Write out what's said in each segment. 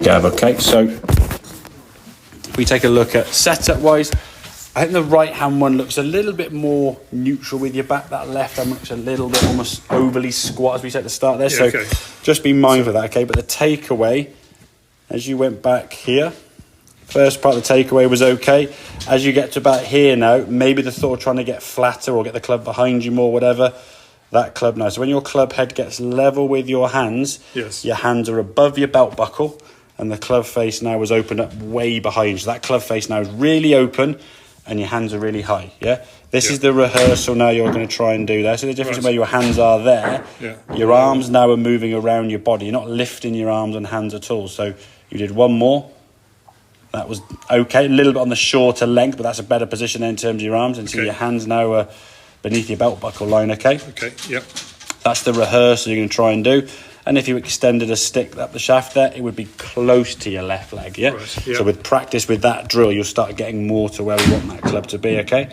Gav, okay, so if we take a look at setup wise, I think the right hand one looks a little bit more neutral with your back. That left hand looks a little bit almost overly squat, as we said at the start there. So just be mindful of that, okay? But the takeaway, as you went back here, first part of the takeaway was okay. As you get to about here now, maybe the thought of trying to get flatter or get the club behind you more, whatever, that club now. So when your club head gets level with your hands, your hands are above your belt buckle, and the club face now was opened up way behind you. So that club face now is really open, and your hands are really high, This is the rehearsal now you're going to try and do there. So the difference in where your hands are there, your arms now are moving around your body. You're not lifting your arms and hands at all. So you did one more. That was okay. A little bit on the shorter length, but that's a better position in terms of your arms. And so your hands now are beneath your belt buckle line, okay? That's the rehearsal you're going to try and do. And if you extended a stick up the shaft there, it would be close to your left leg, So with practice with that drill, you'll start getting more to where we want that club to be, okay?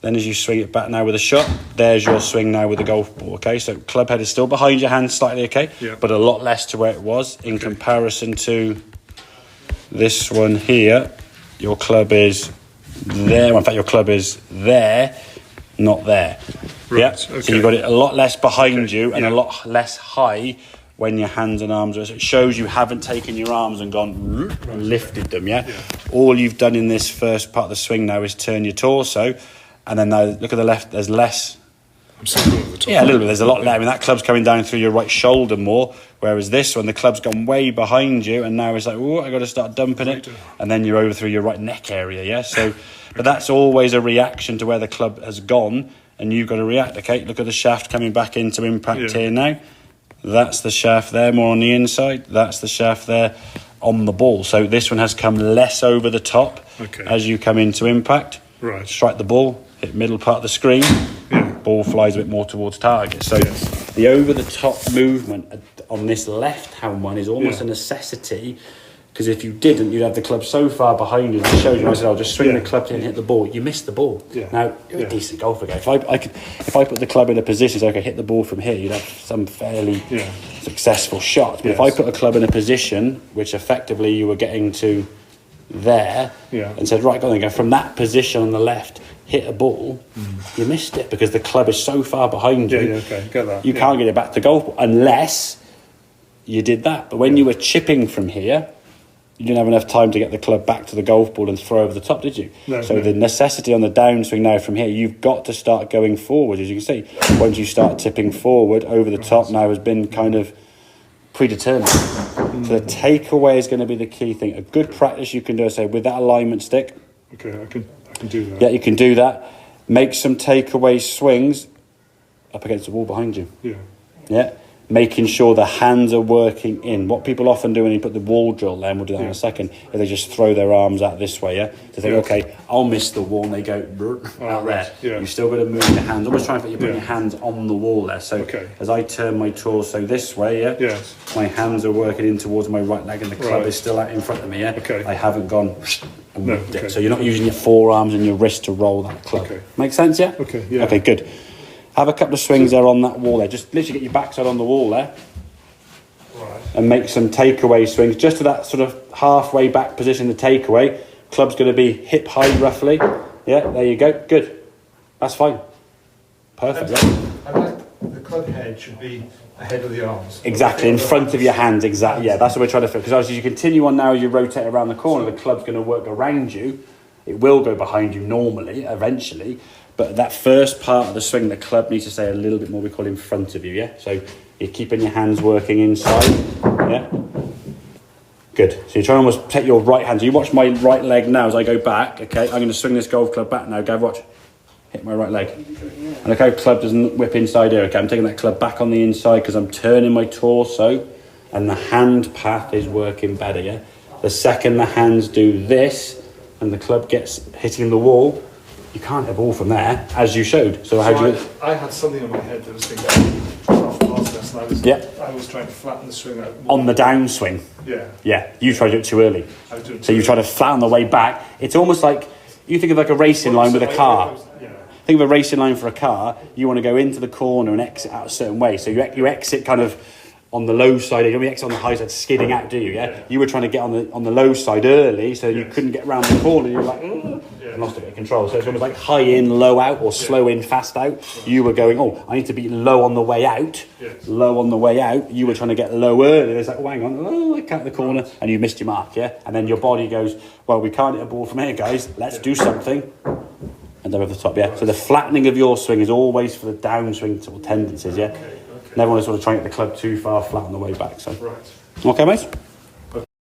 Then as you swing it back now with a shot, there's your swing now with the golf ball, okay? So club head is still behind your hand slightly, okay? But a lot less to where it was in comparison to this one here. Your club is there. In fact, your club is there, not there. So you've got it a lot less behind you and a lot less high when your hands and arms are. So it shows you haven't taken your arms and gone and lifted them, All you've done in this first part of the swing now is turn your torso, and then now look at the left, there's less. I'm still going to the top. Yeah, a little bit. There's a lot there. I mean, that club's coming down through your right shoulder more, whereas this one, the club's gone way behind you, and now it's like, oh, I got to start dumping it, and then you're over through your right neck area, So, but that's always a reaction to where the club has gone, and you've got to react, okay? Look at the shaft coming back into impact here now. That's the shaft there, more on the inside. That's the shaft there on the ball. So this one has come less over the top as you come into impact. Strike the ball, hit middle part of the screen. Ball flies a bit more towards target. So the over-the-top movement on this left-hand one is almost a necessity, because if you didn't, you'd have the club so far behind you. It shows you, I said, I'll just swing the club and hit the ball. You missed the ball. Now, you're a decent golfer guy. If I put the club in a position so I could hit the ball from here, you'd have some fairly successful shots. But if I put a club in a position which effectively you were getting to there and said, right, go on, go from that position on the left, hit a ball, you missed it because the club is so far behind you. Get that. You can't get it back to golf ball unless you did that. But when you were chipping from here, you didn't have enough time to get the club back to the golf ball and throw over the top, did you? The necessity on the downswing now from here, you've got to start going forward, as you can see. Once you start tipping forward, over the top now has been kind of predetermined. So the takeaway is going to be the key thing. A good practice you can do, say, with that alignment stick. Okay, I can do that. Yeah, you can do that. Make some takeaway swings up against the wall behind you. Yeah. Making sure the hands are working in. What people often do when you put the wall drill there, and we'll do that in a second, is they just throw their arms out this way, To think, okay, I'll miss the wall, and they go out there. You've still got to move your hands. Almost trying to put your hands on the wall there. So as I turn my torso this way, my hands are working in towards my right leg, and the club is still out in front of me, I haven't gone and moved it. So you're not using your forearms and your wrist to roll that club. Make sense, Okay, good. Have a couple of swings there on that wall there. Just literally get your backside on the wall there. And make some takeaway swings. Just to that sort of halfway back position, the takeaway. Club's going to be hip height roughly. Yeah, there you go. Good. That's fine. Perfect. The club head should be ahead of the arms. Exactly, in front of your hands. Exactly. Yeah, that's what we're trying to feel. Because as you continue on now, as you rotate around the corner, the club's going to work around you. It will go behind you normally, eventually. But that first part of the swing, the club needs to stay a little bit more, we call in front of you, So you're keeping your hands working inside, Good. So you're trying to almost take your right hand. So you watch my right leg now as I go back, okay? I'm going to swing this golf club back now. Gav, watch. Hit my right leg. And look how club doesn't whip inside here, okay? I'm taking that club back on the inside because I'm turning my torso and the hand path is working better, The second the hands do this and the club gets hitting the wall, you can't have all from there, as you showed. So how do you... I had something on my head that was thinking off past this, and I was trying to flatten the swing out more. On the downswing? Yeah, you tried to do it too early. So you try to flatten the way back. It's almost like, you think of like a racing line with a car. Think of a racing line for a car. You want to go into the corner and exit out a certain way. So you exit kind of on the low side. You don't exit on the high side, skidding out, do you? Yeah. You were trying to get on the low side early, so you couldn't get round the corner. You were like, and lost a bit of control. So it's almost like high in, low out, or slow in, fast out. You were going, oh, I need to be low on the way out. Low on the way out. You were trying to get low early. It's like, oh, hang on, oh, I count the corner, and you missed your mark, yeah. And then your body goes, well, we can't hit a ball from here, guys. Let's do something. And they're over the top, yeah. So the flattening of your swing is always for the downswing sort of tendencies, yeah. Never want to sort of try and get the club too far flat on the way back. So, Right. Okay, mate.